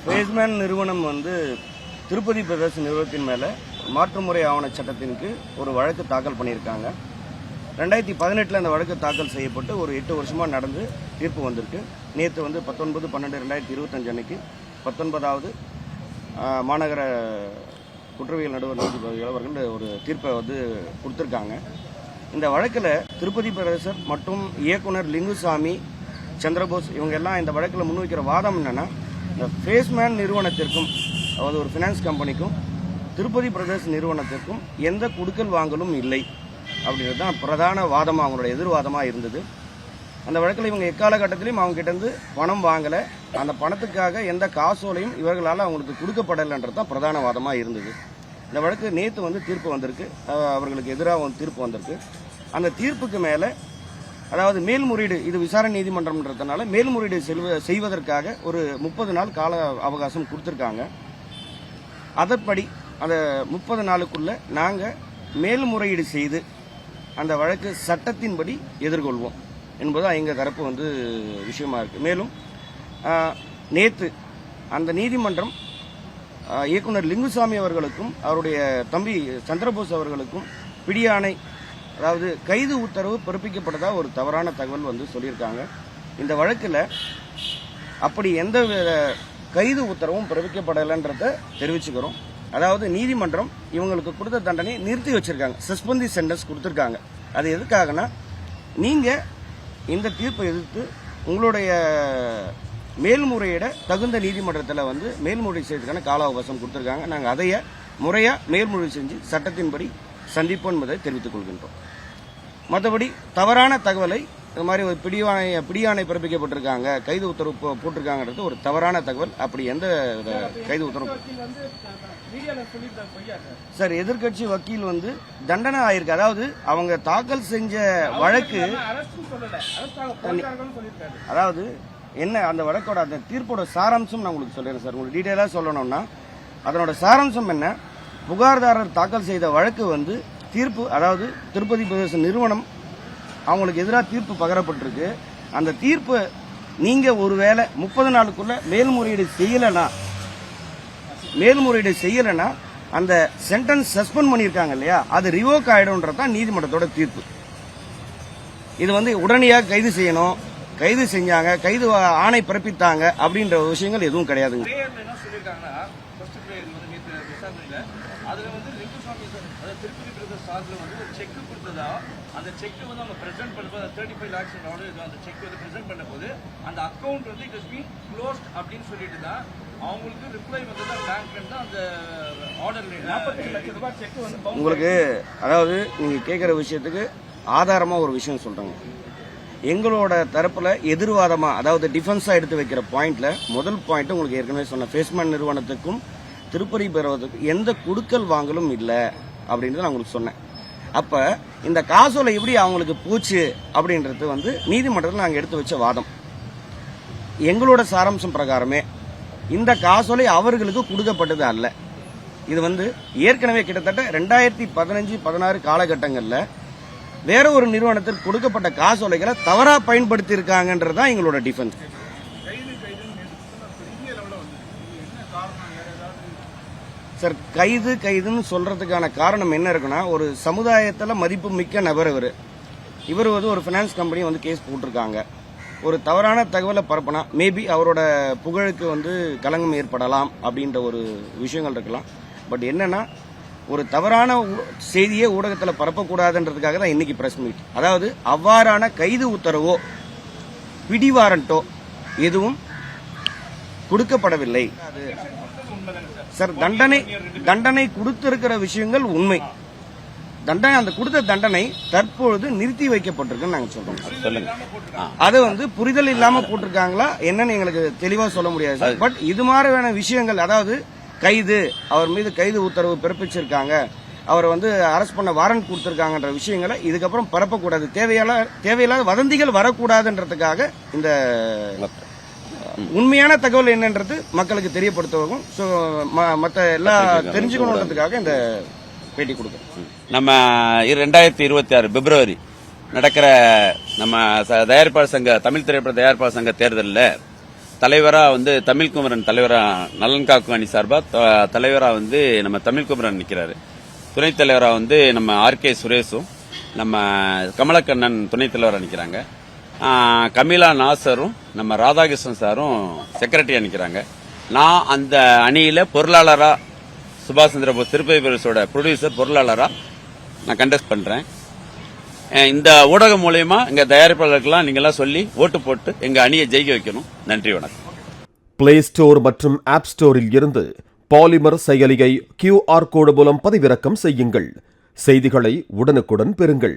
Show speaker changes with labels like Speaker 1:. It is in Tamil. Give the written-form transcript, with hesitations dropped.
Speaker 1: ஃபேஸ்மேன் நிறுவனம் வந்து திருப்பதி பிரதர்ஸ் நிறுவனத்தின் மேலே மாற்றுமுறை ஆவண சட்டத்திற்கு ஒரு வழக்கு தாக்கல் பண்ணியிருக்காங்க. 2018 அந்த வழக்கு தாக்கல் செய்யப்பட்டு ஒரு 8 வருஷமாக நடந்து தீர்ப்பு வந்திருக்கு. நேற்று வந்து 19/12/2025 அன்னைக்கு 19வது மாநகர குற்றவியல் நடுவர் நீதிபதிகள் அவர்கள் ஒரு தீர்ப்பை வந்து கொடுத்துருக்காங்க. இந்த வழக்கில் திருப்பதி பிரதர்சர் மற்றும் இயக்குனர் லிங்குசாமி, சந்திரபோஸ் இவங்க எல்லாம் இந்த வழக்கில் முன்வைக்கிற வாதம் என்னன்னா, இந்த ஃபேஸ்மேன் நிறுவனத்திற்கும் அதாவது ஒரு ஃபினான்ஸ் கம்பெனிக்கும் திருப்பதி பிரதர்ஸ் நிறுவனத்திற்கும் எந்த குடுக்கல் வாங்கலும் இல்லை அப்படின்றது தான் பிரதான வாதமாக அவங்களுடைய எதிர்வாதமாக இருந்தது. அந்த வழக்கில் இவங்க எக்காலகட்டத்திலையும் அவங்க கிட்டேருந்து பணம் வாங்கலை, அந்த பணத்துக்காக எந்த காசோலையும் இவர்களால் அவங்களுக்கு கொடுக்கப்படலைன்றது தான் பிரதான வாதமாக இருந்தது. இந்த வழக்கு நேற்று வந்து தீர்ப்பு வந்திருக்கு, அவர்களுக்கு எதிராக வந்து தீர்ப்பு வந்திருக்கு. அந்த தீர்ப்புக்கு மேலே அதாவது மேல்முறையீடு, இது விசாரணை நீதிமன்றம்ன்றதுனால மேல்முறையீடு செய்வதற்காக ஒரு 30 நாள் கால அவகாசம் கொடுத்துருக்காங்க. அதன்படி அந்த 30 நாளுக்குள்ள நாங்கள் மேல்முறையீடு செய்து அந்த வழக்கு சட்டத்தின்படி எதிர்கொள்வோம் என்பதுதான் எங்கள் தரப்பு வந்து விஷயமா இருக்குது. மேலும் நேற்று அந்த நீதிமன்றம் இயக்குனர் லிங்குசாமி அவர்களுக்கும் அவருடைய தம்பி சந்திரபோஸ் அவர்களுக்கும் பிடியாணை அதாவது கைது உத்தரவு பிறப்பிக்கப்பட்டதா ஒரு தவறான தகவல் வந்து சொல்லியிருக்காங்க. இந்த வழக்கில் அப்படி எந்த கைது உத்தரவும் பிறப்பிக்கப்படலைன்றதை தெரிவிச்சுக்கிறோம். அதாவது நீதிமன்றம் இவங்களுக்கு கொடுத்த தண்டனை நிறுத்தி வச்சிருக்காங்க, சஸ்பெண்ட் தி சென்டென்ஸ் கொடுத்துருக்காங்க. அது எதுக்காகனா, நீங்கள் இந்த தீர்ப்பை எதிர்த்து உங்களுடைய மேல்முறையிட தகுந்த நீதிமன்றத்தில் வந்து மேல்முறை செய்யறதுக்கான கால அவகாசம் கொடுத்துருக்காங்க. நாங்கள் அதைய முறையாக மேல்முறை செஞ்சு சட்டத்தின்படி சந்திப்போம் என்பதை தெரிவித்துக் கொள்கின்றோம். மற்றபடி தவறான தகவலை இது மாதிரி ஒரு பிடியாணை பிறப்பிக்கப்பட்டிருக்காங்க, கைது உத்தரவு போட்டிருக்காங்கன்றது ஒரு தவறான தகவல். அப்படி எந்த கைது உத்தரவு சார், எதிர்கட்சி வக்கீல் வந்து தண்டனை ஆயிருக்கு. அதாவது அவங்க தாக்கல் செஞ்ச வழக்கு, அதாவது என்ன அந்த வழக்கோட அந்த தீர்ப்போட சாராம்சம் நான் உங்களுக்கு சொல்றேன் சார். உங்களுக்கு டீட்டெயிலாக சொல்லணும்னா அதனோட சாராம்சம் என்ன, புகார்தாரர் தாக்கல் செய்த வழக்கு வந்து தீர்ப்பு, அதாவது திருப்பதி பிரதர்ஸ் நிறுவனம் அவங்களுக்கு எதிராக தீர்ப்பு பகரப்பட்டிருக்கு. அந்த தீர்ப்பு நீங்கள் ஒருவேளை 30 நாளுக்குள்ள மேல்முறையீடு செய்யலைன்னா அந்த சென்டென்ஸ் சஸ்பெண்ட் பண்ணியிருக்காங்க இல்லையா, அது ரிவோக் ஆயிடும்ன்றதான் நீதிமன்றத்தோட தீர்ப்பு. இது வந்து உடனடியாக கைது செய்யணும், கைது செஞ்சாங்க, கைது ஆணை பிறப்பித்தாங்க அப்படின்ற விஷயங்கள் எதுவும் கிடையாதுங்க.
Speaker 2: திருப்பதி பிரதர்ஸ் சார்பில் வந்து ஒரு செக் கொடுத்ததா, அந்த செக் வந்து அவங்க பிரசென்ட் பண்ணும்போது 35 lakhs அந்த செக் வந்து பிரசென்ட் பண்ணும்போது அந்த அக்கௌண்ட் வந்து இட் இஸ் பீன் க்ளோஸ்ட் அப்படின்னு சொல்லிட்டு தான் அவங்களுக்கு ரிப்ளை வந்ததா பேங்க்ல இருந்து அந்த ஆர்டர்ல 45 லட்சம் ரூபாய் செக் வந்து
Speaker 1: உங்களுக்கு. அதாவது நீங்க கேட்குற விஷயத்துக்கு ஆதாரமா ஒரு விஷயம் சொல்றாங்க. எங்களோட தரப்புல எதிர்வாதமா, அதாவது டிஃபென்ஸா எடுத்து வைக்கிற பாயிண்ட்ல முதல் பாயிண்ட் உங்களுக்கு ஏற்கனவே சொன்ன ஃபேஸ்மேன் நிறுவனத்துக்கும் திருப்பதி பெறுவதற்கும் எந்த குடுக்கல் வாங்கலும் இல்லை அப்படின்றத நான் உங்களுக்கு சொன்னேன். அப்ப இந்த காசோலை எப்படி அவங்களுக்கு போச்சு அப்படின்றது வந்து நீதிமன்றத்தில் நாங்கள் எடுத்து வச்ச வாதம். எங்களோட சாராம்சம் பிரகாரமே இந்த காசோலை அவர்களுக்கு கொடுக்கப்பட்டது அல்ல. இது வந்து ஏற்கனவே கிட்டத்தட்ட 2015-16 காலகட்டங்களில் வேற ஒரு நிறுவனத்திற்கு கொடுக்கப்பட்ட காசோலைகளை தவறா பயன்படுத்தி இருக்காங்கன்றதுதான் எங்களோட டிஃபென்ஸ். சார், கைதுன்னு சொல்றதுக்கான காரணம் என்ன இருக்குன்னா, ஒரு சமுதாயத்தில் மதிப்பு மிக்க நபர் இவர் வந்து ஒரு ஃபினான்ஸ் கம்பெனி வந்து கேஸ் போட்டிருக்காங்க. ஒரு தவறான தகவலை பரப்பினா மேபி அவரோட புகழுக்கு வந்து களங்கம் ஏற்படலாம் அப்படின்ற ஒரு விஷயங்கள் இருக்கலாம். பட் என்னன்னா, ஒரு தவறான செய்தியை ஊடகத்தில் பரப்பக்கூடாதுன்றதுக்காக தான் இன்னைக்கு பிரஸ் மீட். அதாவது அவ்வாறான கைது உத்தரவோ பிடிவாரண்டோ எதுவும் கொடுக்கப்படவில்லை. சார், தண்டனை கொடுத்திருக்கிற விஷயங்கள் உண்மை. தண்டனை, அந்த கொடுத்த தண்டனை தற்பொழுது நிறுத்தி வைக்கப்பட்டிருக்குன்னு நாங்க சொல்றோம். சொல்லுங்க, அது வந்து புரிதல் இல்லாம போட்டிருக்காங்களா என்னன்னு எங்களுக்கு தெளிவா சொல்ல முடியாது சார். பட் இது மாதிரியான விஷயங்கள், அதாவது கைது, அவர் மீது கைது உத்தரவு பிறப்பிச்சிருக்காங்க, அவரை வந்து அரெஸ்ட் பண்ண வாரண்ட் கொடுத்திருக்காங்கன்ற விஷயங்களை இதுக்கப்புறம் பரப்பக்கூடாது, தேவையில்லாத வதந்திகள் வரக்கூடாதுன்றதுக்காக இந்த உண்மையான தகவல் என்னன்றது மக்களுக்கு தெரியப்படுத்தவும் மற்ற எல்லா தெரிஞ்சுக்கணுன்றதுக்காக இந்த பேட்டி கொடுக்குறோம்.
Speaker 3: நம்ம 2026 பிப்ரவரி நடக்கிற நம்ம தயாரிப்பாளர் சங்க, தமிழ் திரைப்பட தயாரிப்பாளர் சங்க தேர்தலில் தலைவராக வந்து தமிழ்குமரன் தலைவராக நலன் காக்கும் அணி சார்பாக தலைவராக வந்து நம்ம தமிழ்குமரன் நிற்கிறாரு. துணைத் தலைவராக வந்து நம்ம ஆர்கே சுரேஷும் நம்ம கமலக்கண்ணன் துணைத் தலைவராக நிற்கிறாங்க. கமிலா நாசரும் நம்ம ராதாகிருஷ்ணன் சாரும் செக்ரட்டரியாக நிற்கிறாங்க. நான் அந்த அணியில் பொருளாளராக சுபாஷ் சந்திர போஸ் திருப்பதி பிரதேசோட ப்ரொடியூசர் பொருளாளராக நான் கண்டெஸ்ட் பண்ணுறேன். இந்த ஊடகம் மூலயமா எங்கள் தயாரிப்பாளர்களுக்கெல்லாம் நீங்கள்லாம் சொல்லி ஓட்டு போட்டு எங்கள் அணியை ஜெயிக்க வைக்கணும். நன்றி, வணக்கம்.
Speaker 4: பிளே ஸ்டோர் மற்றும் ஆப் ஸ்டோரில் இருந்து பாலிமர் செயலியை QR கோடு மூலம் பதிவிறக்கம் செய்யுங்கள். செய்திகளை உடனுக்குடன் பெறுங்கள்.